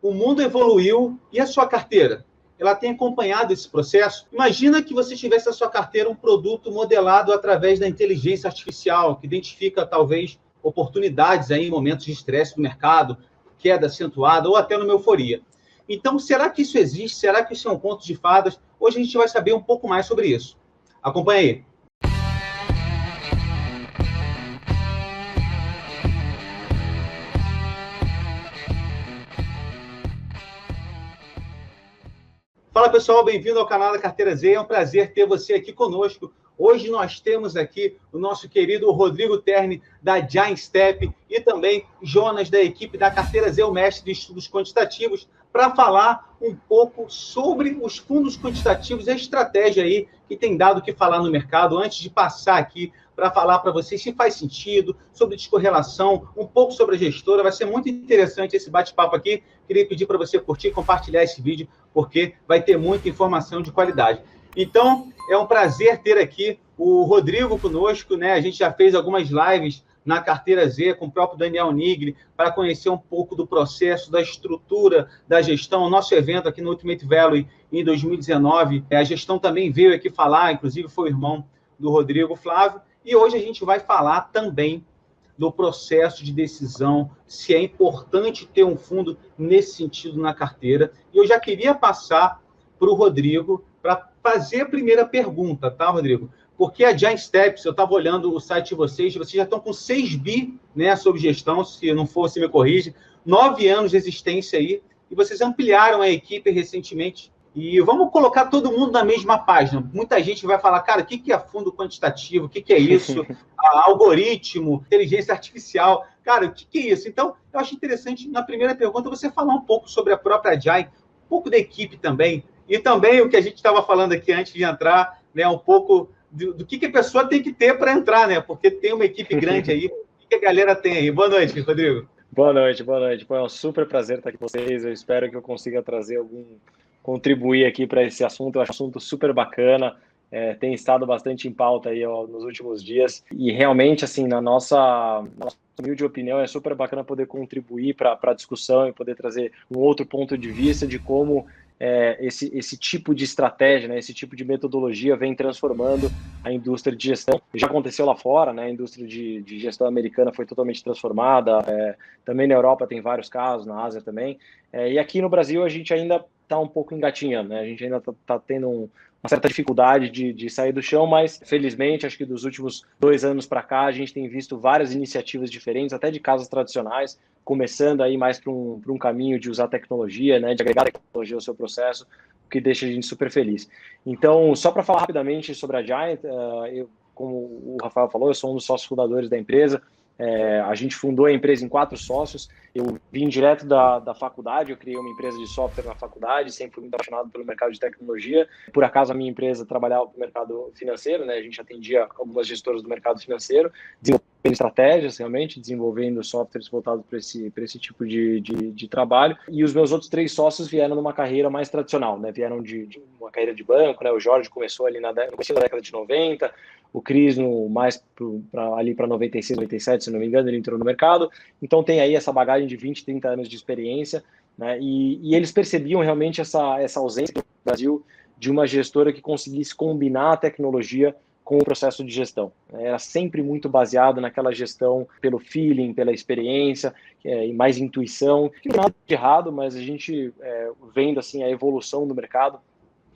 o mundo evoluiu e a sua carteira? Ela tem acompanhado esse processo? Imagina que você tivesse na sua carteira um produto modelado através da inteligência artificial, que identifica, talvez, oportunidades aí em momentos de estresse do mercado, queda acentuada ou até numa euforia. Então, será que isso existe? Será que isso é um conto de fadas? Hoje a gente vai saber um pouco mais sobre isso. Acompanhe aí. Fala pessoal, bem-vindo ao canal da Carteira Z, é um prazer ter você aqui conosco. Hoje nós temos aqui o nosso querido Rodrigo Terni, da Giant Step, e também Jonas, da equipe da Carteira Z, o mestre de estudos quantitativos, para falar um pouco sobre os fundos quantitativos e a estratégia aí que tem dado o que falar no mercado. Antes de passar aqui para falar para vocês se faz sentido, sobre descorrelação, um pouco sobre a gestora, vai ser muito interessante esse bate-papo aqui. Queria pedir para você curtir e compartilhar esse vídeo, porque vai ter muita informação de qualidade. Então, é um prazer ter aqui o Rodrigo conosco, né? A gente já fez algumas lives na Carteira Z com o próprio Daniel Nigri para conhecer um pouco do processo, da estrutura da gestão. O nosso evento aqui no Ultimate Value em 2019, a gestão também veio aqui falar, inclusive foi o irmão do Rodrigo, Flávio, e hoje a gente vai falar também do processo de decisão, se é importante ter um fundo nesse sentido na carteira. E eu já queria passar para o Rodrigo para fazer a primeira pergunta, tá, Rodrigo? Porque a Giant Steps, eu estava olhando o site de vocês já estão com 6 bi, né, sob gestão, se não for, se me corrige, 9 anos de existência aí, e vocês ampliaram a equipe recentemente. E vamos colocar todo mundo na mesma página. Muita gente vai falar, cara, o que é fundo quantitativo? O que é isso? Algoritmo, inteligência artificial. Cara, o que é isso? Então, eu acho interessante, na primeira pergunta, você falar um pouco sobre a própria Giant, um pouco da equipe também, e também o que a gente estava falando aqui antes de entrar, né, um pouco do que a pessoa tem que ter para entrar, né? Porque tem uma equipe grande aí. O que a galera tem aí? Boa noite, Rodrigo. Boa noite, boa noite. É um super prazer estar aqui com vocês. Eu espero que eu consiga contribuir aqui para esse assunto. Eu acho um assunto super bacana. Tem estado bastante em pauta aí nos últimos dias. E realmente, assim, na nossa humilde opinião, é super bacana poder contribuir para a discussão e poder trazer um outro ponto de vista de como esse tipo de estratégia, né, esse tipo de metodologia vem transformando a indústria de gestão. Já aconteceu lá fora, né, a indústria de gestão americana foi totalmente transformada, também na Europa tem vários casos, na Ásia também, e aqui no Brasil a gente ainda está um pouco engatinhando, né, a gente ainda está tendo uma certa dificuldade de sair do chão, mas felizmente, acho que dos últimos 2 anos para cá, a gente tem visto várias iniciativas diferentes, até de casas tradicionais, começando aí mais para um caminho de usar tecnologia, né, de agregar tecnologia ao seu processo, o que deixa a gente super feliz. Então, só para falar rapidamente sobre a Giant, como o Rafael falou, eu sou um dos sócios fundadores da empresa. A gente fundou a empresa em 4 sócios. Eu vim direto da faculdade, eu criei uma empresa de software na faculdade, sempre fui muito apaixonado pelo mercado de tecnologia. Por acaso, a minha empresa trabalhava no mercado financeiro, né? A gente atendia algumas gestoras do mercado financeiro, desenvolvendo estratégias, realmente, desenvolvendo softwares voltados para esse tipo de trabalho. E os meus outros 3 sócios vieram numa carreira mais tradicional, né? Vieram de uma carreira de banco, né? O Jorge começou ali no começo da década de 90, o Cris mais ali para 96, 97, se não me engano, ele entrou no mercado. Então tem aí essa bagagem de 20, 30 anos de experiência, né? E eles percebiam realmente essa ausência no Brasil de uma gestora que conseguisse combinar a tecnologia com o processo de gestão. Era sempre muito baseado naquela gestão pelo feeling, pela experiência, e mais intuição. Não tem nada de errado, mas a gente, vendo assim a evolução do mercado,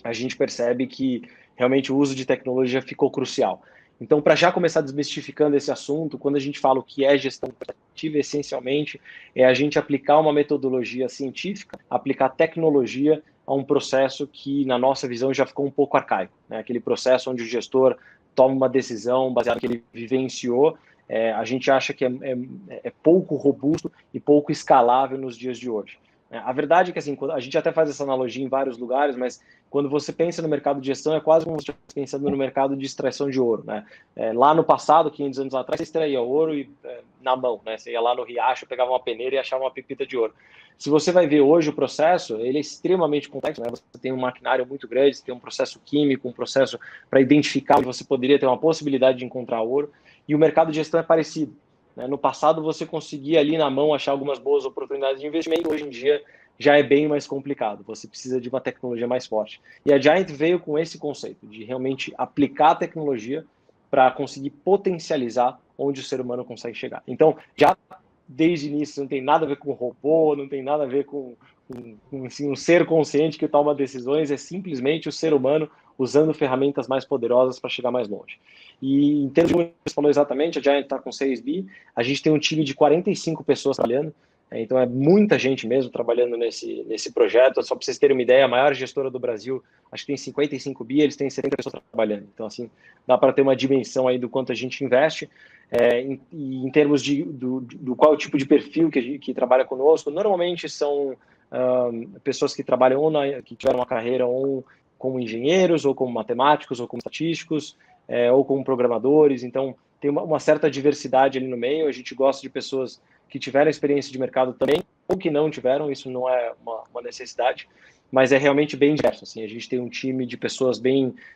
a gente percebe que realmente o uso de tecnologia ficou crucial. Então, para já começar desmistificando esse assunto, quando a gente fala o que é gestão quantitativa, essencialmente é a gente aplicar uma metodologia científica, aplicar tecnologia a um processo que, na nossa visão, já ficou um pouco arcaico, né? Aquele processo onde o gestor toma uma decisão baseada no que ele vivenciou, a gente acha que é pouco robusto e pouco escalável nos dias de hoje. A verdade é que, assim, a gente até faz essa analogia em vários lugares, mas quando você pensa no mercado de gestão, é quase como se você estivesse pensando no mercado de extração de ouro, né? Lá no passado, 500 anos atrás, você extraía ouro na mão, né? Você ia lá no riacho, pegava uma peneira e achava uma pepita de ouro. Se você vai ver hoje o processo, ele é extremamente complexo, né? Você tem um maquinário muito grande, você tem um processo químico, um processo para identificar onde você poderia ter uma possibilidade de encontrar ouro, e o mercado de gestão é parecido. No passado, você conseguia ali na mão achar algumas boas oportunidades de investimento. Hoje em dia, já é bem mais complicado. Você precisa de uma tecnologia mais forte. E a Giant veio com esse conceito de realmente aplicar a tecnologia para conseguir potencializar onde o ser humano consegue chegar. Então, já desde o início, não tem nada a ver com robô, não tem nada a ver com assim, um ser consciente que toma decisões, é simplesmente o ser humano usando ferramentas mais poderosas para chegar mais longe. E em termos de como você falou exatamente, a Giant está com 6 bi, a gente tem um time de 45 pessoas trabalhando, então é muita gente mesmo trabalhando nesse projeto. Só para vocês terem uma ideia, a maior gestora do Brasil, acho que tem 55 bi, eles têm 70 pessoas trabalhando. Então, assim, dá para ter uma dimensão aí do quanto a gente investe. Em termos do qual tipo de perfil que trabalha conosco, normalmente são pessoas que trabalham que tiveram uma carreira ou como engenheiros, ou como matemáticos, ou como estatísticos, ou como programadores. Então, tem uma certa diversidade ali no meio. A gente gosta de pessoas que tiveram experiência de mercado também, ou que não tiveram, isso não é uma necessidade, mas é realmente bem diverso. Assim, a gente tem um time de pessoas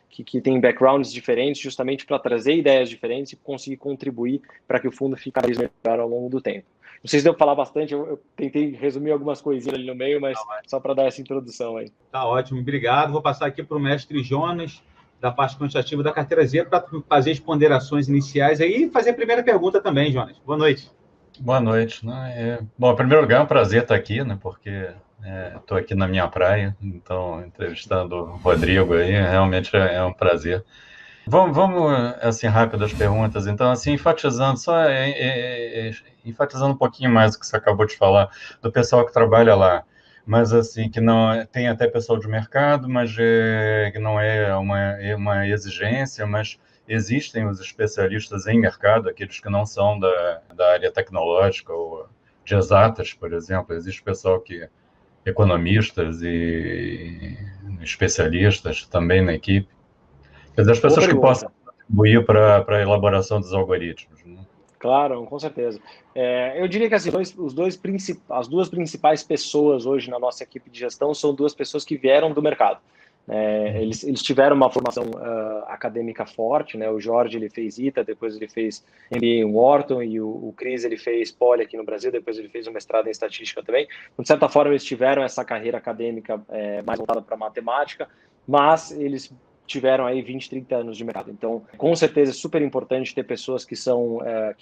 que tem backgrounds diferentes, justamente para trazer ideias diferentes e conseguir contribuir para que o fundo fique mais melhor ao longo do tempo. Não sei se deu para falar bastante, eu tentei resumir algumas coisinhas ali no meio, mas só para dar essa introdução aí. Tá ótimo, obrigado. Vou passar aqui para o mestre Jonas, da parte quantitativa da carteira Z, para fazer as ponderações iniciais aí e fazer a primeira pergunta também, Jonas. Boa noite. Boa noite. Bom, em primeiro lugar, é um prazer estar aqui, né? Porque estou aqui na minha praia, então entrevistando o Rodrigo aí, realmente é um prazer. Vamos assim, rápido as perguntas. Então, assim, enfatizando um pouquinho mais o que você acabou de falar, do pessoal que trabalha lá, mas assim, que não tem até pessoal de mercado, mas que não é uma exigência, mas existem os especialistas em mercado, aqueles que não são da área tecnológica ou de exatas, por exemplo. Existe pessoal economistas e especialistas também na equipe. Quer dizer, as pessoas que possam contribuir para a elaboração dos algoritmos. Né? Claro, com certeza. Eu diria que assim, as duas principais pessoas hoje na nossa equipe de gestão são duas pessoas que vieram do mercado. Eles tiveram uma formação acadêmica forte, né? O Jorge ele fez ITA, depois ele fez MBA em Wharton, e o Cris ele fez Poli aqui no Brasil, depois ele fez um mestrado em estatística também. De certa forma, eles tiveram essa carreira acadêmica mais voltada para matemática, mas eles tiveram aí 20, 30 anos de mercado. Então, com certeza é super importante ter pessoas que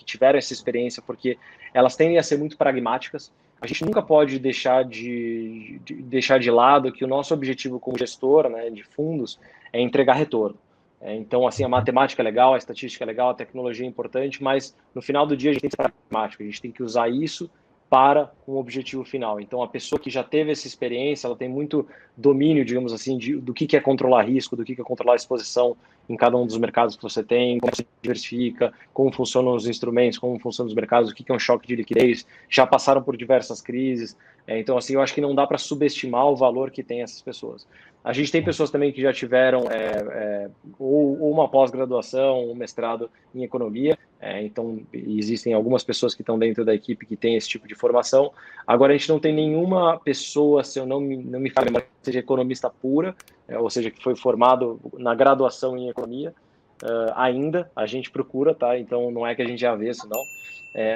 tiveram essa experiência, porque elas tendem a ser muito pragmáticas. A gente nunca pode deixar de lado que o nosso objetivo como gestor, né, de fundos é entregar retorno. Então, assim, a matemática é legal, a estatística é legal, a tecnologia é importante, mas no final do dia a gente tem que ser pragmático, a gente tem que usar isso para um objetivo final. Então, a pessoa que já teve essa experiência, ela tem muito domínio, digamos assim, do que é controlar risco, do que é controlar a exposição em cada um dos mercados que você tem, como se diversifica, como funcionam os instrumentos, como funcionam os mercados, o que é um choque de liquidez, já passaram por diversas crises. Então, assim, eu acho que não dá para subestimar o valor que tem essas pessoas. A gente tem pessoas também que já tiveram ou uma pós-graduação, um mestrado em economia. Então, existem algumas pessoas que estão dentro da equipe que têm esse tipo de formação. Agora, a gente não tem nenhuma pessoa, se eu não me falo, que seja economista pura, ou seja, que foi formado na graduação em economia. Ainda, a gente procura, tá? Então, não é que a gente é avesso, não.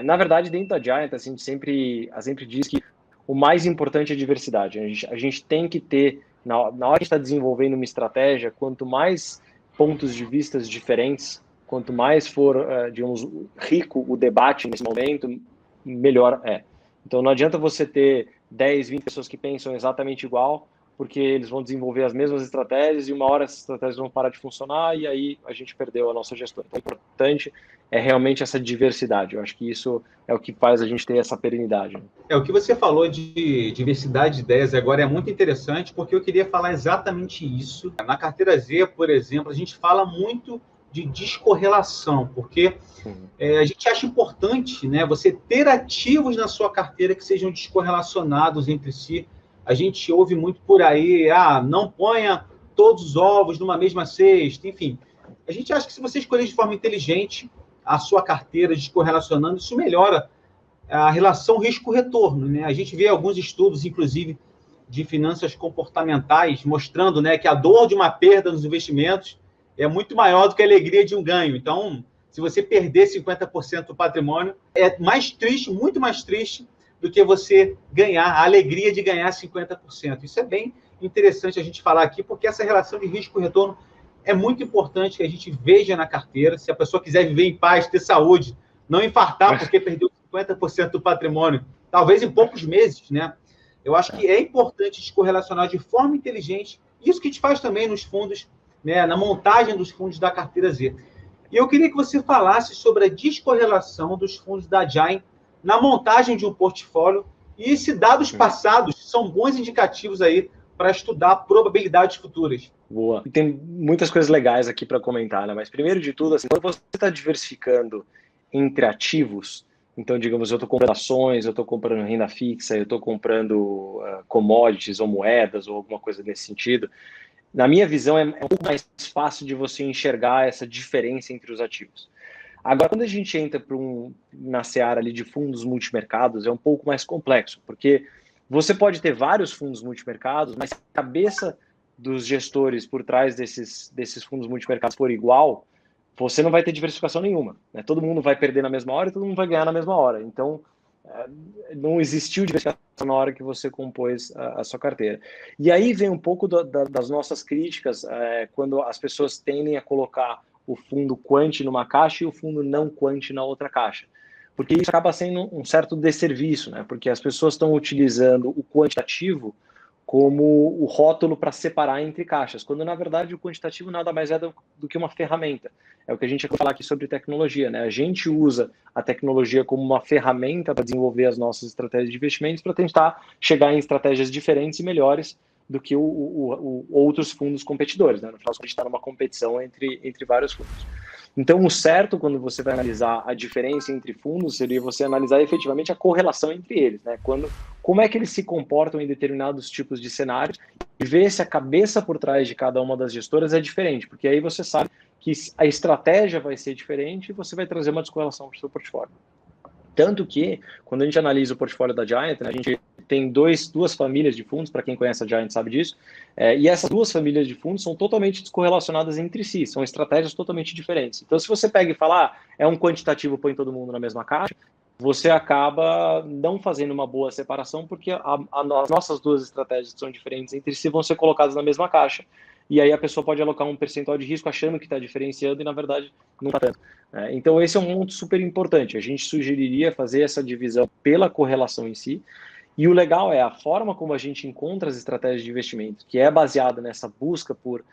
Na verdade, dentro da Giant, assim, a gente sempre diz que o mais importante é a diversidade. A gente tem que ter, na hora que a gente está desenvolvendo uma estratégia, quanto mais pontos de vista diferentes, quanto mais for, digamos, rico o debate nesse momento, melhor é. Então, não adianta você ter 10, 20 pessoas que pensam exatamente igual, porque eles vão desenvolver as mesmas estratégias e uma hora essas estratégias vão parar de funcionar e aí a gente perdeu a nossa gestão. Então, o importante é realmente essa diversidade. Eu acho que isso é o que faz a gente ter essa perenidade. O que você falou de diversidade de ideias agora é muito interessante, porque eu queria falar exatamente isso. Na carteira Z, por exemplo, a gente fala muito de descorrelação, porque a gente acha importante, né, você ter ativos na sua carteira que sejam descorrelacionados entre si. A gente ouve muito por aí, não ponha todos os ovos numa mesma cesta, enfim. A gente acha que se você escolher de forma inteligente a sua carteira descorrelacionando, isso melhora a relação risco-retorno, né? A gente vê alguns estudos, inclusive, de finanças comportamentais, mostrando, né, que a dor de uma perda nos investimentos é muito maior do que a alegria de um ganho. Então, se você perder 50% do patrimônio, é mais triste, muito mais triste, do que você ganhar, a alegria de ganhar 50%. Isso é bem interessante a gente falar aqui, porque essa relação de risco-retorno é muito importante que a gente veja na carteira. Se a pessoa quiser viver em paz, ter saúde, não infartar porque perdeu 50% do patrimônio, talvez em poucos meses, né? Eu acho que é importante descorrelacionar de forma inteligente, isso que a gente faz também nos fundos, né, na montagem dos fundos da carteira Z. E eu queria que você falasse sobre a descorrelação dos fundos da Giant na montagem de um portfólio e se dados passados são bons indicativos aí para estudar probabilidades futuras. Boa. Tem muitas coisas legais aqui para comentar, né? Mas primeiro de tudo, assim, quando você está diversificando entre ativos, então, digamos, eu estou comprando ações, eu estou comprando renda fixa, eu estou comprando commodities ou moedas ou alguma coisa nesse sentido, na minha visão, é um pouco mais fácil de você enxergar essa diferença entre os ativos. Agora, quando a gente entra na seara ali de fundos multimercados, é um pouco mais complexo, porque você pode ter vários fundos multimercados, mas se a cabeça dos gestores por trás desses fundos multimercados for igual, você não vai ter diversificação nenhuma, né? Todo mundo vai perder na mesma hora e todo mundo vai ganhar na mesma hora. Então, não existiu diversificação na hora que você compôs a sua carteira. E aí vem um pouco das nossas críticas quando as pessoas tendem a colocar o fundo quant numa caixa e o fundo não quant na outra caixa. Porque isso acaba sendo um certo desserviço, né? Porque as pessoas estão utilizando o quantitativo como o rótulo para separar entre caixas, quando na verdade o quantitativo nada mais é do que uma ferramenta. É o que a gente vai falar aqui sobre tecnologia, né? A gente usa a tecnologia como uma ferramenta para desenvolver as nossas estratégias de investimentos para tentar chegar em estratégias diferentes e melhores do que outros fundos competidores, né? No final, a gente está numa competição entre vários fundos. Então, o certo, quando você vai analisar a diferença entre fundos, seria você analisar efetivamente a correlação entre eles, né? Como é que eles se comportam em determinados tipos de cenários e ver se a cabeça por trás de cada uma das gestoras é diferente, porque aí você sabe que a estratégia vai ser diferente e você vai trazer uma descorrelação para o seu portfólio. Tanto que, quando a gente analisa o portfólio da Giant, né, a gente tem duas famílias de fundos, para quem conhece a Giant sabe disso, e essas duas famílias de fundos são totalmente descorrelacionadas entre si, são estratégias totalmente diferentes. Então, se você pega e fala, é um quantitativo, põe todo mundo na mesma caixa, você acaba não fazendo uma boa separação, porque as nossas duas estratégias que são diferentes entre si vão ser colocadas na mesma caixa, e aí a pessoa pode alocar um percentual de risco achando que está diferenciando e, na verdade, não está tanto. Então, esse é um ponto super importante. A gente sugeriria fazer essa divisão pela correlação em si. E o legal é a forma como a gente encontra as estratégias de investimento, que é baseada nessa busca por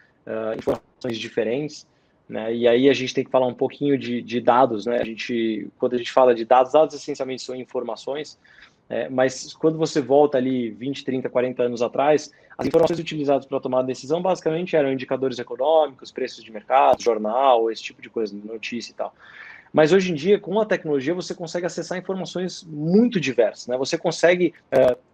informações diferentes, né? E aí a gente tem que falar um pouquinho de dados, né? Quando a gente fala de dados essencialmente são informações, mas quando você volta ali 20, 30, 40 anos atrás, as informações utilizadas para tomar decisão basicamente eram indicadores econômicos, preços de mercado, jornal, esse tipo de coisa, notícia e tal. Mas hoje em dia, com a tecnologia, você consegue acessar informações muito diversas, né? Você consegue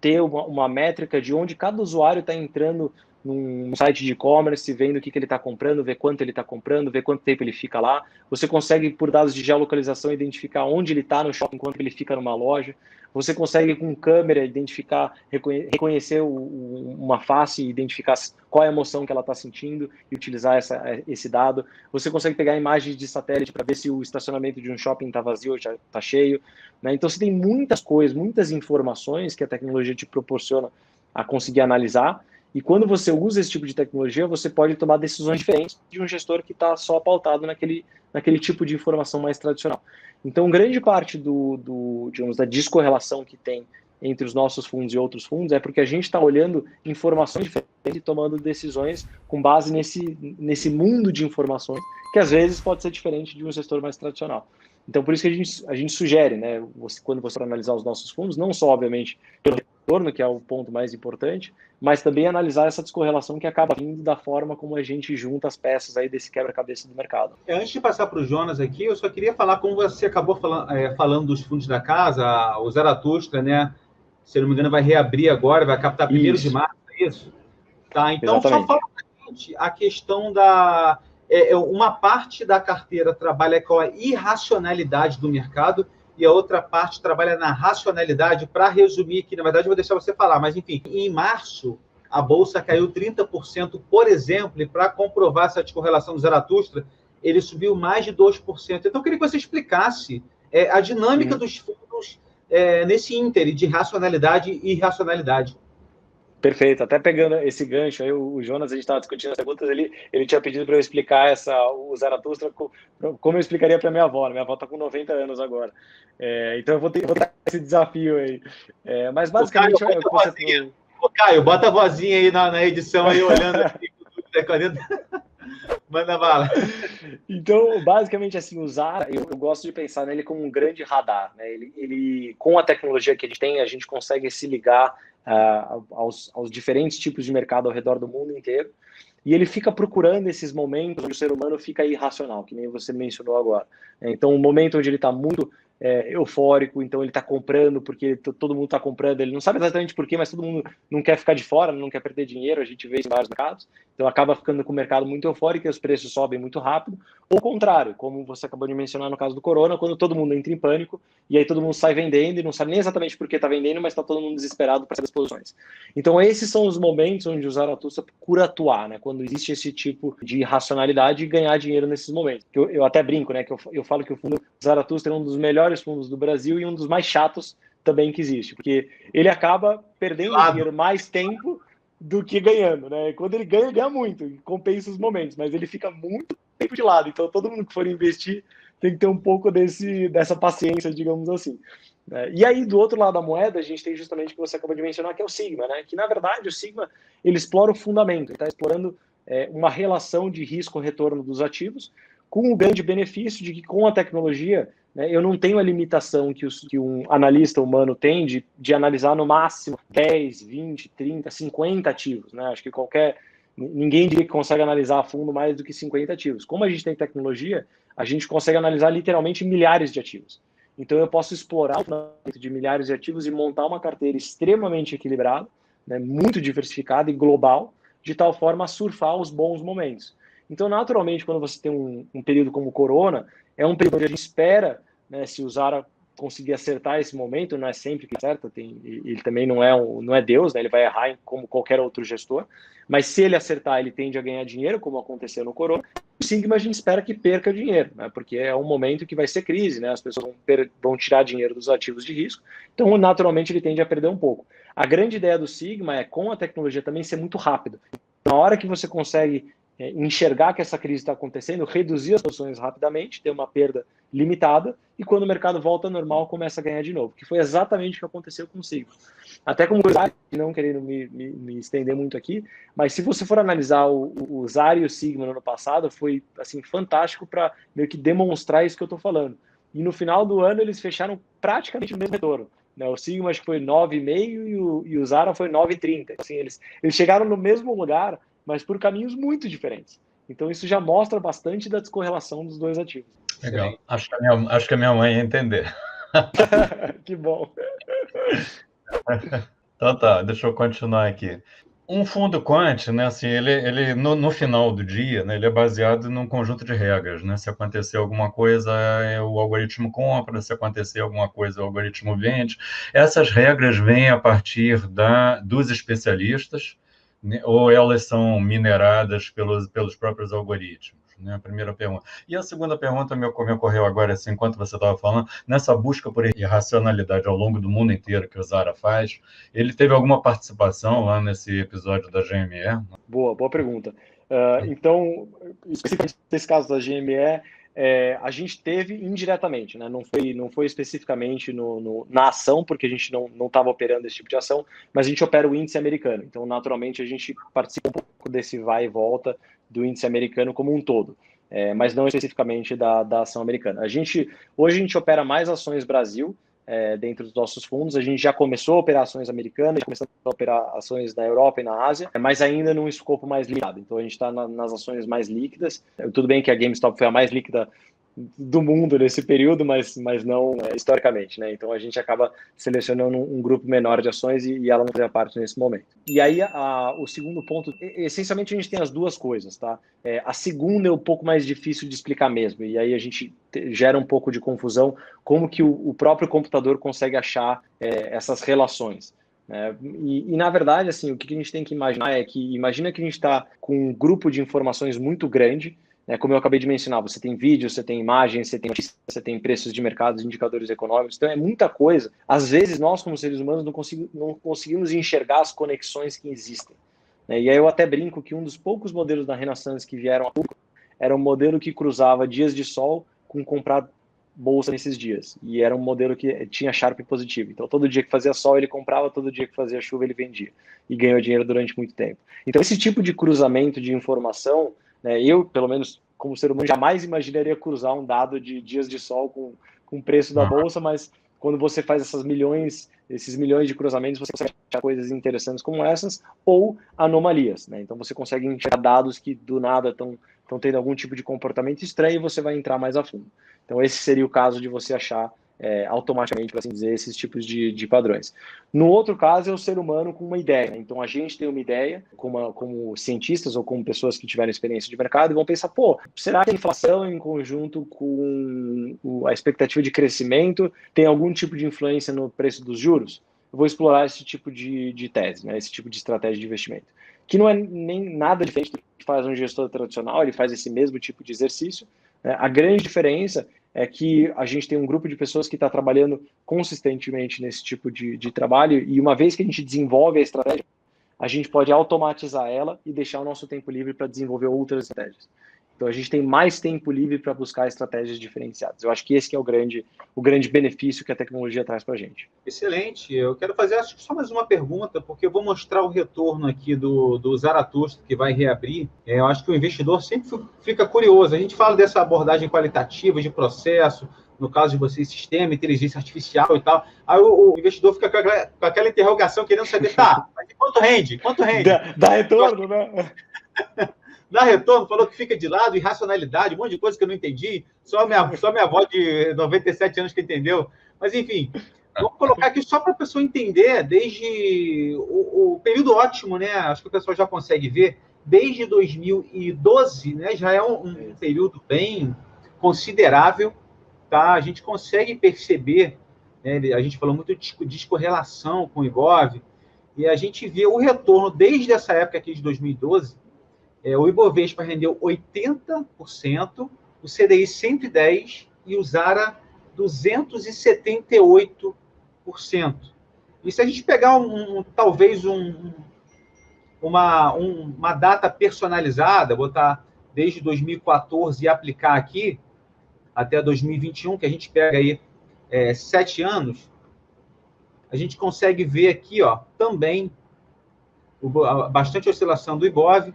ter uma métrica de onde cada usuário está entrando num site de e-commerce, vendo o que ele está comprando, ver quanto ele está comprando, ver quanto tempo ele fica lá. Você consegue, por dados de geolocalização, identificar onde ele está no shopping, quanto ele fica numa loja. Você consegue, com câmera, identificar, reconhecer uma face e identificar qual é a emoção que ela está sentindo e utilizar esse dado. Você consegue pegar imagens de satélite para ver se o estacionamento de um shopping está vazio ou já está cheio, né? Então, você tem muitas coisas, muitas informações que a tecnologia te proporciona a conseguir analisar. E quando você usa esse tipo de tecnologia, você pode tomar decisões diferentes de um gestor que está só pautado naquele tipo de informação mais tradicional. Então, grande parte digamos, da descorrelação que tem entre os nossos fundos e outros fundos é porque a gente está olhando informações diferentes e tomando decisões com base nesse mundo de informações que às vezes pode ser diferente de um gestor mais tradicional. Então, por isso que a gente sugere, né, quando você for analisar os nossos fundos, não só, obviamente, pelo retorno, que é o ponto mais importante, mas também analisar essa descorrelação que acaba vindo da forma como a gente junta as peças aí desse quebra-cabeça do mercado. Antes de passar para o Jonas aqui, eu só queria falar como você acabou falando dos fundos da casa, o Zaratustra, né? Se eu não me engano, vai reabrir agora, vai captar 1º de março, é isso? Tá, então, exatamente. Só fala para a gente a questão da... uma parte da carteira trabalha com a irracionalidade do mercado e a outra parte trabalha na racionalidade. Para resumir aqui, na verdade, eu vou deixar você falar, mas enfim, em março, a Bolsa caiu 30%, por exemplo, e para comprovar essa descorrelação do Zaratustra, ele subiu mais de 2%. Então, eu queria que você explicasse a dinâmica dos fundos nesse íntere de racionalidade e irracionalidade. Perfeito, até pegando esse gancho aí, o Jonas, a gente estava discutindo as perguntas, ele tinha pedido para eu explicar o Zaratustra como eu explicaria para minha avó, né? Minha avó está com 90 anos agora, então eu vou dar esse desafio aí, mas basicamente... Caio, bota a vozinha aí na edição, aí olhando aqui, manda bala. Então, basicamente, assim, o Zara, eu gosto de pensar nele como um grande radar, né? Ele, com a tecnologia que ele tem, a gente consegue se ligar aos diferentes tipos de mercado ao redor do mundo inteiro, e ele fica procurando esses momentos onde o ser humano fica irracional, que nem você mencionou agora. Então, um momento onde ele está muito eufórico, então ele está comprando porque todo mundo está comprando, ele não sabe exatamente por quê, mas todo mundo não quer ficar de fora, não quer perder dinheiro, a gente vê isso em vários mercados, então acaba ficando com o mercado muito eufórico e os preços sobem muito rápido, ou o contrário, como você acabou de mencionar no caso do Corona, quando todo mundo entra em pânico, e aí todo mundo sai vendendo e não sabe nem exatamente por que está vendendo, mas está todo mundo desesperado para essas posições. Então esses são os momentos onde o Zaratustra procura atuar, né? Quando existe esse tipo de irracionalidade e ganhar dinheiro nesses momentos. Eu até brinco, né? Que eu falo que o fundo Zaratustra é um dos melhores fundos do Brasil e um dos mais chatos também que existe, porque ele acaba perdendo dinheiro mais tempo do que ganhando, né? E quando ele ganha muito, compensa os momentos, mas ele fica muito tempo de lado. Então todo mundo que for investir tem que ter um pouco dessa paciência, digamos assim. E aí, do outro lado da moeda, a gente tem justamente o que você acabou de mencionar, que é o Sigma, né? Que, na verdade, o Sigma, ele explora o fundamento, ele está explorando uma relação de risco-retorno dos ativos, com o grande benefício de que, com a tecnologia, né, eu não tenho a limitação que um analista humano tem de analisar no máximo 10, 20, 30, 50 ativos, né? Acho que ninguém diria que consegue analisar a fundo mais do que 50 ativos. Como a gente tem tecnologia, a gente consegue analisar literalmente milhares de ativos. Então eu posso explorar o fundamento de milhares de ativos e montar uma carteira extremamente equilibrada, né, muito diversificada e global, de tal forma a surfar os bons momentos. Então, naturalmente, quando você tem um período como o Corona, é um período onde a gente espera, né, se o Zara conseguir acertar esse momento, não é sempre que acerta, ele também não é Deus, né, ele vai errar como qualquer outro gestor, mas se ele acertar, ele tende a ganhar dinheiro, como aconteceu no Corona. O Sigma a gente espera que perca dinheiro, né, porque é um momento que vai ser crise, né, as pessoas vão tirar dinheiro dos ativos de risco, então naturalmente ele tende a perder um pouco. A grande ideia do Sigma é, com a tecnologia também, ser muito rápido. Na hora que você consegue enxergar que essa crise está acontecendo, reduzir as posições rapidamente, ter uma perda limitada, e quando o mercado volta ao normal, começa a ganhar de novo, que foi exatamente o que aconteceu com o Sigma. Até como coisa, não querendo me estender muito aqui, mas se você for analisar o Zara e o Sigma no ano passado, foi assim, fantástico para meio que demonstrar isso que eu estou falando. E no final do ano, eles fecharam praticamente o mesmo retorno. O Sigma acho que foi 9,5 e o Zara foi 9,30. Assim, eles chegaram no mesmo lugar, mas por caminhos muito diferentes. Então isso já mostra bastante da descorrelação dos dois ativos. Legal. Acho que a minha mãe ia entender. Que bom. Então tá, deixa eu continuar aqui. Um fundo quant, né, assim, ele no final do dia, né, ele é baseado num conjunto de regras, né? Se acontecer alguma coisa, o algoritmo compra, se acontecer alguma coisa, o algoritmo vende. Essas regras vêm a partir dos especialistas, né, ou elas são mineradas pelos próprios algoritmos? Né, a primeira pergunta. E a segunda pergunta me ocorreu agora, assim, enquanto você estava falando, nessa busca por irracionalidade ao longo do mundo inteiro que o Zara faz, ele teve alguma participação lá nesse episódio da GME? Boa pergunta. Então, especificamente nesse caso da GME, a gente teve indiretamente, né? Não foi especificamente na ação, porque a gente não estava operando esse tipo de ação, mas a gente opera o índice americano. Então, naturalmente, a gente participa um pouco desse vai e volta do índice americano como um todo, mas não especificamente da ação americana. Hoje a gente opera mais ações Brasil, dentro dos nossos fundos. A gente já começou operações americanas, começamos a operar ações na Europa e na Ásia, mas ainda num escopo mais limitado. Então a gente está nas ações mais líquidas. Tudo bem que a GameStop foi a mais líquida do mundo nesse período, mas não historicamente, né? Então a gente acaba selecionando um grupo menor de ações e ela não fazia parte nesse momento. E aí o segundo ponto, essencialmente a gente tem as duas coisas, tá? A segunda é um pouco mais difícil de explicar mesmo, e aí a gente gera um pouco de confusão como que o próprio computador consegue achar essas relações. E na verdade, assim, o que a gente tem que imaginar é que imagina que a gente está com um grupo de informações muito grande, né? Como eu acabei de mencionar, você tem vídeo, você tem imagens, você tem notícias, você tem preços de mercado, indicadores econômicos, então é muita coisa. Às vezes nós, como seres humanos, não conseguimos enxergar as conexões que existem, né? E aí eu até brinco que um dos poucos modelos da Renaissance que vieram a público era um modelo que cruzava dias de sol com comprar bolsa nesses dias, e era um modelo que tinha Sharpe positivo, então todo dia que fazia sol ele comprava, todo dia que fazia chuva ele vendia, e ganhou dinheiro durante muito tempo. Então esse tipo de cruzamento de informação, né, eu, pelo menos como ser humano, jamais imaginaria cruzar um dado de dias de sol com o preço da bolsa, mas quando você faz esses milhões de cruzamentos, você consegue achar coisas interessantes como essas, ou anomalias, né? Então você consegue enxergar dados que do nada estão tendo algum tipo de comportamento estranho e você vai entrar mais a fundo. Então esse seria o caso de você achar automaticamente, por assim dizer, esses tipos de padrões. No outro caso, é o ser humano com uma ideia, né? Então a gente tem uma ideia, como cientistas ou como pessoas que tiveram experiência de mercado, e vão pensar, pô, será que a inflação em conjunto com a expectativa de crescimento tem algum tipo de influência no preço dos juros? Eu vou explorar esse tipo de tese, né? Esse tipo de estratégia de investimento, que não é nem nada diferente do que faz um gestor tradicional, ele faz esse mesmo tipo de exercício, né? A grande diferença é que a gente tem um grupo de pessoas que está trabalhando consistentemente nesse tipo de trabalho, e uma vez que a gente desenvolve a estratégia, a gente pode automatizar ela e deixar o nosso tempo livre para desenvolver outras estratégias. Então a gente tem mais tempo livre para buscar estratégias diferenciadas. Eu acho que esse que é o grande benefício que a tecnologia traz para a gente. Excelente. Eu quero fazer acho que só mais uma pergunta, porque eu vou mostrar o retorno aqui do Zaratustra, que vai reabrir. Eu acho que o investidor sempre fica curioso. A gente fala dessa abordagem qualitativa de processo, no caso de vocês, sistema, inteligência artificial e tal. Aí o investidor fica com aquela interrogação, querendo saber, tá, mas quanto rende? Quanto rende? Dá retorno, né? Dá retorno, falou que fica de lado, irracionalidade, um monte de coisa que eu não entendi. Só minha avó de 97 anos que entendeu. Mas, enfim, vamos colocar aqui só para a pessoa entender, desde o período ótimo, né? Acho que o pessoal já consegue ver, desde 2012, né? Já é um período bem considerável, tá? A gente consegue perceber, né? A gente falou muito de descorrelação com o Ibov, e a gente vê o retorno desde essa época aqui de 2012. O Ibovespa rendeu 80%, o CDI 110% e o Zara 278%. E se a gente pegar talvez uma data personalizada, botar desde 2014 e aplicar aqui até 2021, que a gente pega aí 7 anos, a gente consegue ver aqui também bastante oscilação do Ibov.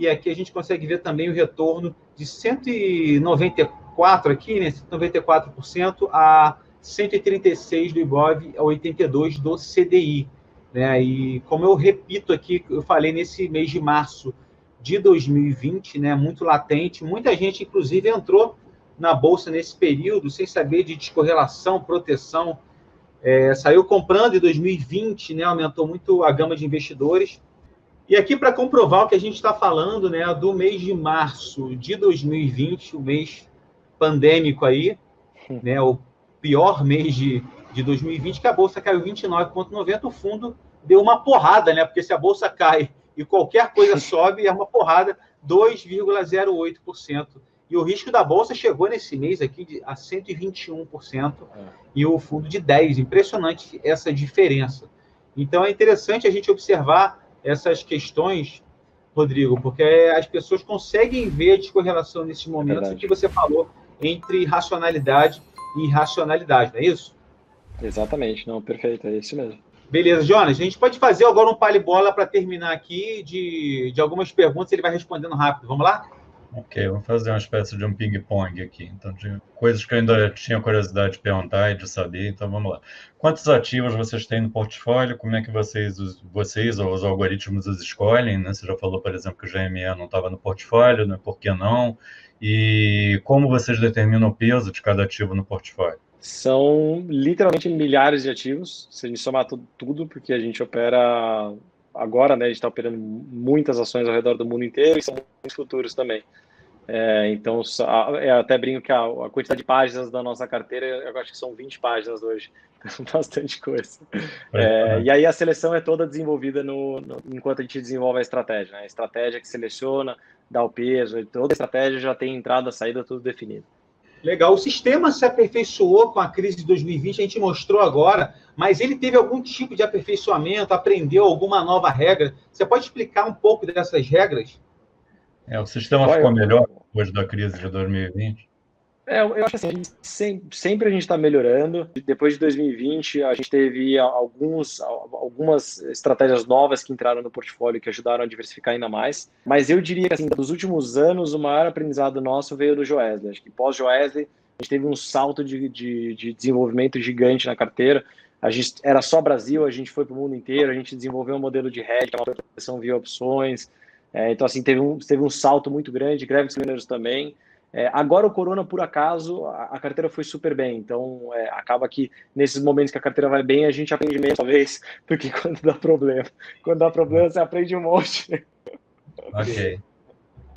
E aqui a gente consegue ver também o retorno de 194 aqui, né, 194% a 136 do Ibov, a 82 do CDI, né? E como eu repito aqui, eu falei nesse mês de março de 2020, né, muito latente, muita gente inclusive entrou na bolsa nesse período sem saber de descorrelação, proteção, saiu comprando em 2020, né, aumentou muito a gama de investidores. E aqui, para comprovar o que a gente está falando, né, do mês de março de 2020, o mês pandêmico aí, né, o pior mês de 2020, que a Bolsa caiu 29,90%, o fundo deu uma porrada, né, porque se a Bolsa cai e qualquer coisa sobe, é uma porrada, 2,08%. E o risco da Bolsa chegou nesse mês aqui a 121%, e o fundo de 10%. Impressionante essa diferença. Então, é interessante a gente observar essas questões, Rodrigo, porque as pessoas conseguem ver a descorrelação nesses momentos que você falou entre racionalidade e irracionalidade, não é isso? Exatamente, não, perfeito, é isso mesmo. Beleza, Jonas, a gente pode fazer agora um pale-bola para terminar aqui de algumas perguntas, ele vai respondendo rápido, vamos lá? Ok, vamos fazer uma espécie de um ping-pong aqui. Então, de coisas que eu ainda tinha curiosidade de perguntar e de saber, então vamos lá. Quantos ativos vocês têm no portfólio? Como é que vocês ou os algoritmos os escolhem, né? Você já falou, por exemplo, que o GME não estava no portfólio, né? Por que não? E como vocês determinam o peso de cada ativo no portfólio? São literalmente milhares de ativos, se a gente somar tudo, porque a gente opera agora, né? A gente está operando muitas ações ao redor do mundo inteiro e são muitos futuros também. Então, eu até brinco que a quantidade de páginas da nossa carteira, eu acho que são 20 páginas hoje, bastante coisa. E aí a seleção é toda desenvolvida enquanto a gente desenvolve a estratégia, né? A estratégia que seleciona, dá o peso, toda a estratégia já tem entrada, saída, tudo definido. Legal. O sistema se aperfeiçoou com a crise de 2020, a gente mostrou agora, mas ele teve algum tipo de aperfeiçoamento, aprendeu alguma nova regra? Você pode explicar um pouco dessas regras? O sistema ficou melhor depois da crise de 2020? Eu acho assim, sempre a gente está melhorando. Depois de 2020, a gente teve algumas estratégias novas que entraram no portfólio que ajudaram a diversificar ainda mais. Mas eu diria que, assim, dos últimos anos, o maior aprendizado nosso veio do Joesley. Acho que pós-Joesley, a gente teve um salto de desenvolvimento gigante na carteira. A gente era só Brasil, a gente foi para o mundo inteiro, a gente desenvolveu um modelo de hedge, que é uma proteção via opções. Então, assim, teve um salto muito grande, greves mineiros também. Agora o Corona, por acaso, a carteira foi super bem, então acaba que nesses momentos que a carteira vai bem, a gente aprende menos, talvez, do que quando dá problema. Quando dá problema, você aprende um monte. Ok.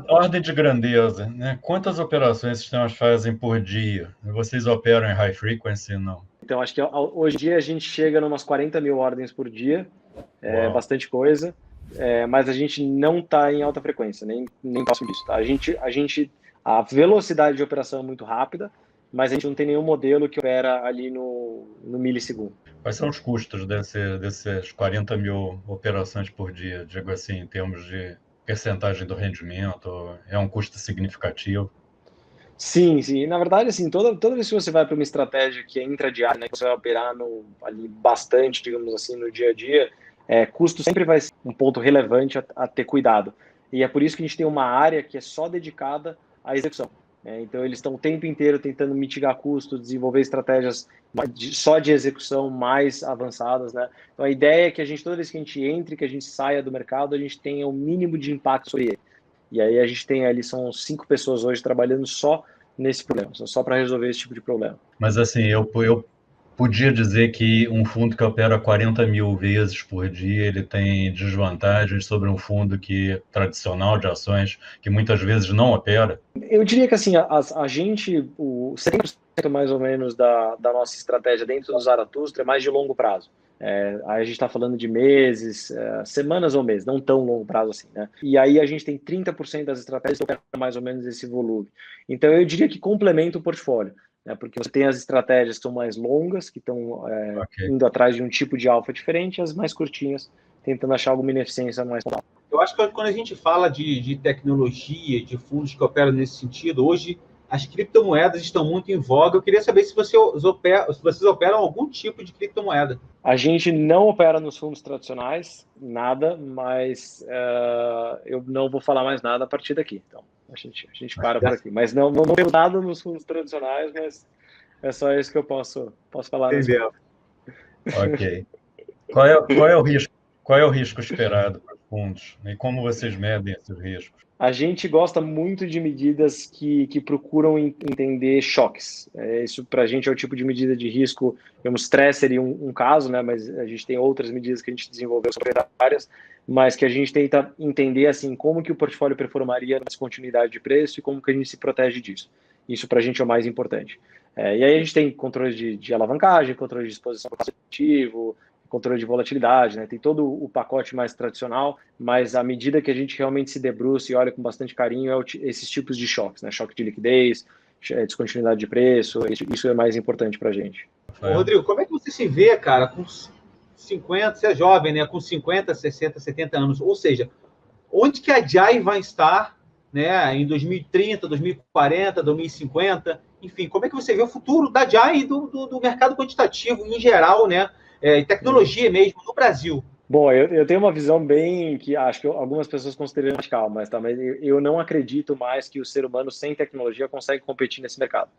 Ordem de grandeza, né? Quantas operações sistemas fazem por dia? Vocês operam em high frequency, não? Então, acho que hoje em dia a gente chega em umas 40 mil ordens por dia, bastante coisa, mas a gente não está em alta frequência, nem próximo disso. Tá? A velocidade de operação é muito rápida, mas a gente não tem nenhum modelo que opera ali no milissegundo. Quais são os custos desses 40 mil operações por dia? Digo assim, em termos de percentagem do rendimento, é um custo significativo? Sim, sim. Na verdade, assim, toda vez que você vai para uma estratégia que é intradiária, né, que você vai operar ali bastante, digamos assim, no dia a dia, custo sempre vai ser um ponto relevante a ter cuidado. E é por isso que a gente tem uma área que é só dedicada à execução. Então, eles estão o tempo inteiro tentando mitigar custos, desenvolver estratégias só de execução mais avançadas, né? Então, a ideia é que toda vez que a gente entre, que a gente saia do mercado, a gente tenha o mínimo de impacto sobre ele. E aí a gente tem ali, são 5 pessoas hoje trabalhando só nesse problema, só para resolver esse tipo de problema. Mas assim, eu podia dizer que um fundo que opera 40 mil vezes por dia, ele tem desvantagens sobre um fundo tradicional de ações, que muitas vezes não opera? Eu diria que assim, a gente, o 70% mais ou menos da nossa estratégia dentro do Zaratustra é mais de longo prazo. Aí a gente está falando de meses, semanas ou meses, não tão longo prazo assim, né? E aí a gente tem 30% das estratégias que operam mais ou menos esse volume. Então eu diria que complementa o portfólio, né? Porque você tem as estratégias que são mais longas, que estão indo atrás de um tipo de alfa diferente, e as mais curtinhas, tentando achar alguma ineficiência mais pontual. Eu acho que quando a gente fala de tecnologia, de fundos que operam nesse sentido, hoje as criptomoedas estão muito em voga. Eu queria saber se vocês operam algum tipo de criptomoeda. A gente não opera nos fundos tradicionais, nada, mas eu não vou falar mais nada a partir daqui. Então, a gente para por aqui. Mas não temos nada nos fundos tradicionais, mas é só isso que eu posso falar. Entendeu? Ok. Qual é o risco? Qual é o risco esperado para os fundos? E como vocês medem esses riscos? A gente gosta muito de medidas que procuram entender choques. Isso, para a gente, é o tipo de medida de risco. O stress seria um caso, né? Mas a gente tem outras medidas que a gente desenvolveu proprietárias, mas que a gente tenta entender assim, como que o portfólio performaria na descontinuidade de preço e como que a gente se protege disso. Isso, para a gente, é o mais importante. E aí a gente tem controle de alavancagem, controle de exposição positivo, controle de volatilidade, né? Tem todo o pacote mais tradicional, mas à medida que a gente realmente se debruça e olha com bastante carinho, esses tipos de choques, né? Choque de liquidez, descontinuidade de preço, isso é mais importante para a gente. Ô, Rodrigo, como é que você se vê, cara, com 50, você é jovem, né? Com 50, 60, 70 anos, ou seja, onde que a JAI vai estar, né, em 2030, 2040, 2050, enfim, como é que você vê o futuro da JAI e do mercado quantitativo em geral, né? E tecnologia mesmo, no Brasil? Bom, eu tenho uma visão bem que acho que algumas pessoas consideram radical, mas eu não acredito mais que o ser humano sem tecnologia consegue competir nesse mercado.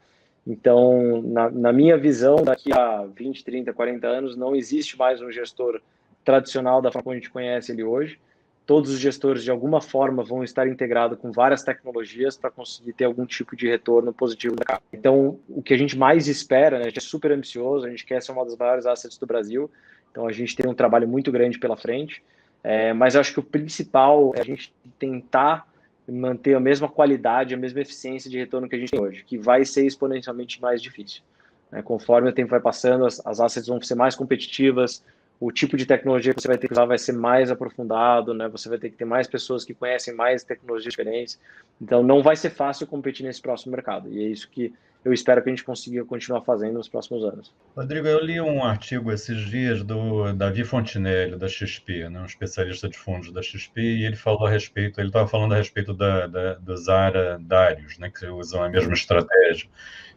Então, na minha visão, daqui a 20, 30, 40 anos, não existe mais um gestor tradicional da forma como a gente conhece ele hoje. Todos os gestores, de alguma forma, vão estar integrados com várias tecnologias para conseguir ter algum tipo de retorno positivo no mercado. Então, o que a gente mais espera, né, a gente é super ambicioso, a gente quer ser uma das maiores assets do Brasil, então a gente tem um trabalho muito grande pela frente, mas eu acho que o principal é a gente tentar manter a mesma qualidade, a mesma eficiência de retorno que a gente tem hoje, que vai ser exponencialmente mais difícil. Conforme o tempo vai passando, as assets vão ser mais competitivas, o tipo de tecnologia que você vai ter que usar vai ser mais aprofundado, né? Você vai ter que ter mais pessoas que conhecem mais tecnologias diferentes. Então, não vai ser fácil competir nesse próximo mercado. E é isso que eu espero que a gente consiga continuar fazendo nos próximos anos. Rodrigo, eu li um artigo esses dias do Davi Fontinelli, da XP, né, um especialista de fundos da XP, e ele falou a respeito, ele estava falando a respeito dos áreas, né, que usam a mesma estratégia.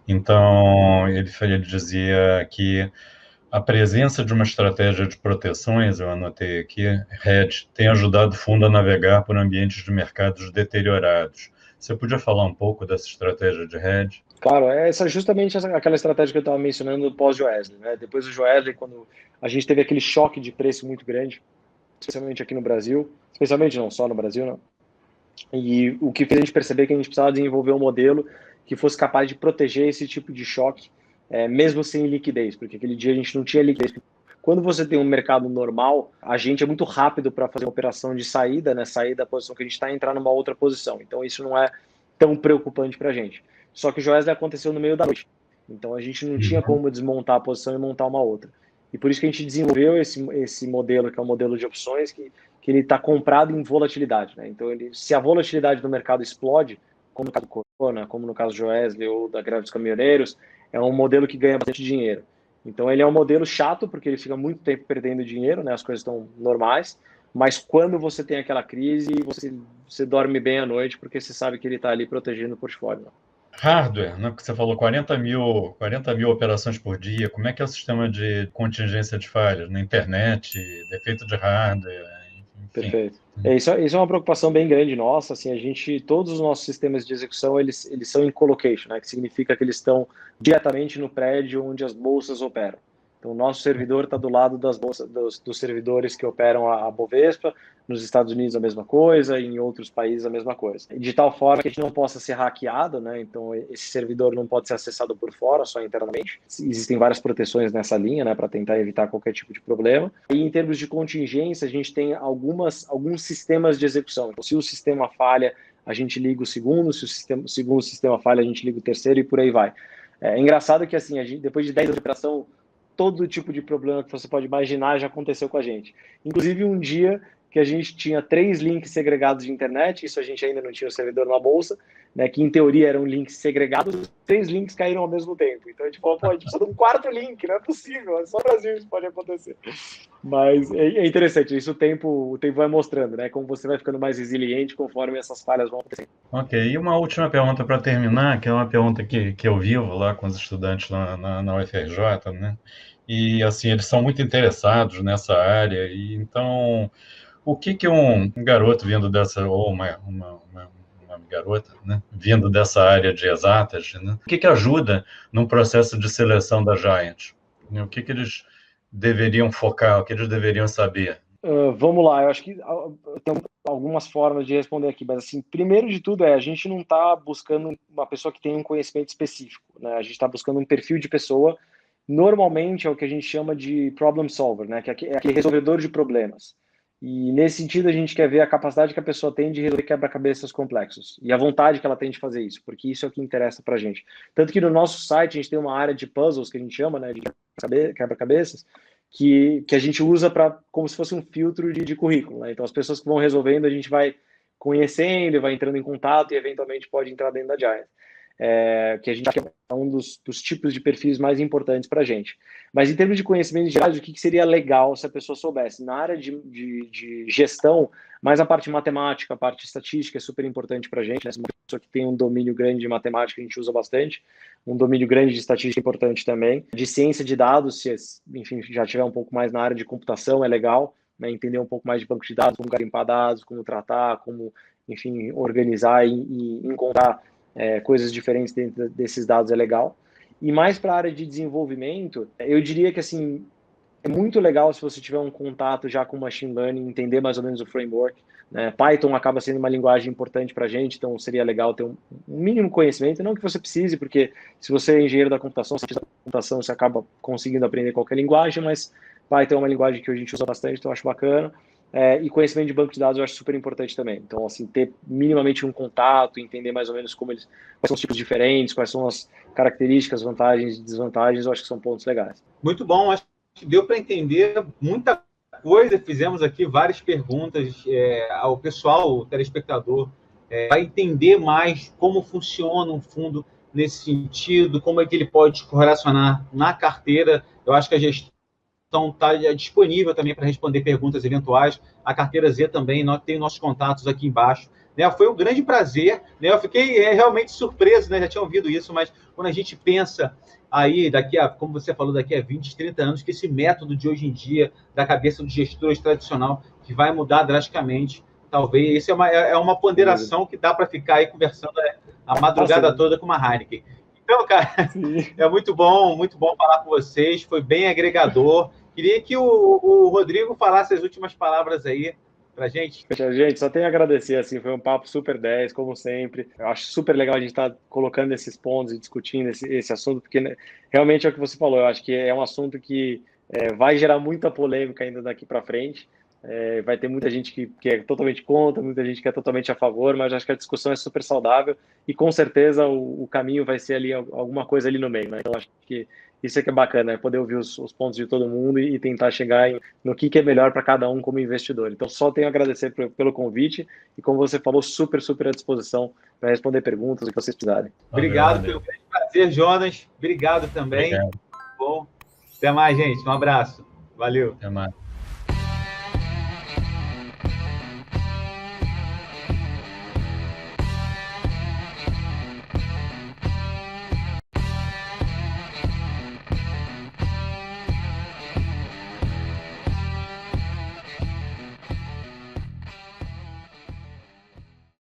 Então, ele dizia que a presença de uma estratégia de proteções, eu anotei aqui, hedge, tem ajudado o fundo a navegar por ambientes de mercados deteriorados. Você podia falar um pouco dessa estratégia de hedge? Claro, essa é justamente aquela estratégia que eu estava mencionando pós-Joesley, né? Depois do Joesley, quando a gente teve aquele choque de preço muito grande, especialmente aqui no Brasil, especialmente não só no Brasil, não. E o que fez a gente perceber que a gente precisava desenvolver um modelo que fosse capaz de proteger esse tipo de choque, mesmo sem liquidez, porque aquele dia a gente não tinha liquidez. Quando você tem um mercado normal, a gente é muito rápido para fazer uma operação de saída, né? Sair da posição que a gente está e entrar numa outra posição. Então isso não é tão preocupante para a gente. Só que o Joesley aconteceu no meio da noite. Então a gente não tinha como desmontar a posição e montar uma outra. E por isso que a gente desenvolveu esse modelo, que é um modelo de opções, que ele está comprado em volatilidade, né? Então, se a volatilidade do mercado explode, como no caso do Corona, como no caso do Joesley ou da greve dos caminhoneiros, é um modelo que ganha bastante dinheiro. Então, ele é um modelo chato, porque ele fica muito tempo perdendo dinheiro, né? As coisas estão normais, mas quando você tem aquela crise, você dorme bem à noite, porque você sabe que ele está ali protegendo o portfólio. Né? Hardware, né? Porque você falou 40 mil operações por dia. Como é que é o sistema de contingência de falhas na internet, defeito de hardware, enfim. Perfeito. Isso é uma preocupação bem grande nossa. Assim, todos os nossos sistemas de execução, eles são em colocation, né? Que significa que eles estão diretamente no prédio onde as bolsas operam. Então, o nosso servidor está do lado das bolsas, dos servidores que operam a Bovespa, nos Estados Unidos a mesma coisa, em outros países a mesma coisa. De tal forma que a gente não possa ser hackeado, né? Então, esse servidor não pode ser acessado por fora, só internamente. Existem várias proteções nessa linha, né? Para tentar evitar qualquer tipo de problema. E em termos de contingência, a gente tem alguns sistemas de execução. Então, se o sistema falha, a gente liga o segundo, se o segundo sistema falha, a gente liga o terceiro e por aí vai. É engraçado que, assim, depois de 10 anos de operação, todo tipo de problema que você pode imaginar já aconteceu com a gente. Inclusive, um dia que a gente tinha 3 links segregados de internet, isso a gente ainda não tinha o servidor na bolsa, né, que em teoria eram links segregados, 3 links caíram ao mesmo tempo. Então a gente falou, a gente precisa de um 4º link, não é possível, é só no Brasil isso pode acontecer. Mas é interessante, isso o tempo vai mostrando, né, como você vai ficando mais resiliente conforme essas falhas vão acontecendo. Ok, e uma última pergunta para terminar, que é uma pergunta que eu vivo lá com os estudantes na UFRJ, né? E assim, eles são muito interessados nessa área, e então, o que um garoto vindo dessa, ou uma garota, né, vindo dessa área de exatas, né, o que ajuda no processo de seleção da Giant? O que eles deveriam focar, o que eles deveriam saber? Vamos lá, eu acho que tem algumas formas de responder aqui, mas assim, primeiro de tudo a gente não está buscando uma pessoa que tenha um conhecimento específico, né? A gente está buscando um perfil de pessoa, normalmente é o que a gente chama de problem solver, né? Que é aquele resolvedor de problemas. E nesse sentido a gente quer ver a capacidade que a pessoa tem de resolver quebra-cabeças complexos e a vontade que ela tem de fazer isso, porque isso é o que interessa para a gente. Tanto que no nosso site a gente tem uma área de puzzles que a gente chama, né, de quebra-cabeças, que a gente usa como se fosse um filtro de currículo. Né? Então, as pessoas que vão resolvendo, a gente vai conhecendo, vai entrando em contato e, eventualmente, pode entrar dentro da Giant. Que a gente acha que é um dos tipos de perfis mais importantes para a gente. Mas, em termos de conhecimento gerais, o que seria legal se a pessoa soubesse? Na área de gestão, mais a parte matemática, a parte estatística é super importante para a gente. Né? Uma pessoa que tem um domínio grande de matemática, a gente usa bastante. Um domínio grande de estatística é importante também. De ciência de dados, se, enfim, já tiver um pouco mais na área de computação, é legal. Né? Entender um pouco mais de banco de dados, como garimpar dados, como tratar, como, enfim, organizar e encontrar coisas diferentes dentro desses dados é legal. E mais para a área de desenvolvimento, eu diria que assim, é muito legal se você tiver um contato já com machine learning, entender mais ou menos o framework. Né? Python acaba sendo uma linguagem importante para a gente, então seria legal ter um mínimo conhecimento, não que você precise, porque se você é engenheiro da computação, você acaba conseguindo aprender qualquer linguagem, mas Python é uma linguagem que a gente usa bastante, então eu acho bacana. E conhecimento de banco de dados eu acho super importante também. Então, assim, ter minimamente um contato, entender mais ou menos quais são os tipos diferentes, quais são as características, vantagens e desvantagens, eu acho que são pontos legais. Muito bom, acho que deu para entender muita coisa. Fizemos aqui várias perguntas ao pessoal, o telespectador, vai entender mais como funciona um fundo nesse sentido, como é que ele pode correlacionar na carteira. Eu acho que a gestão está disponível também para responder perguntas eventuais. A Carteira Z também, tem nossos contatos aqui embaixo. Foi um grande prazer. Eu fiquei realmente surpreso, já tinha ouvido isso, mas quando a gente pensa aí, como você falou, daqui a 20, 30 anos, que esse método de hoje em dia, da cabeça dos gestores tradicional, que vai mudar drasticamente, talvez, isso é uma ponderação que dá para ficar aí conversando a madrugada toda com uma Heineken. Então, cara, é muito bom falar com vocês, foi bem agregador. Queria que o Rodrigo falasse as últimas palavras aí pra gente. Gente, só tenho a agradecer, assim, foi um papo super 10, como sempre. Eu acho super legal a gente estar colocando esses pontos e discutindo esse assunto, porque realmente é o que você falou, eu acho que é um assunto que vai gerar muita polêmica ainda daqui para frente. Vai ter muita gente que é totalmente contra, muita gente que é totalmente a favor, mas acho que a discussão é super saudável e com certeza o caminho vai ser ali alguma coisa ali no meio, né? Então acho que isso é que é bacana, poder ouvir os pontos de todo mundo e tentar chegar no que é melhor para cada um como investidor. Então só tenho a agradecer pelo convite e, como você falou, super à disposição para responder perguntas, o que vocês precisarem. Obrigado pelo prazer, Jonas. Obrigado também. Obrigado. Bom, até mais, gente. Um abraço. Valeu. Até mais.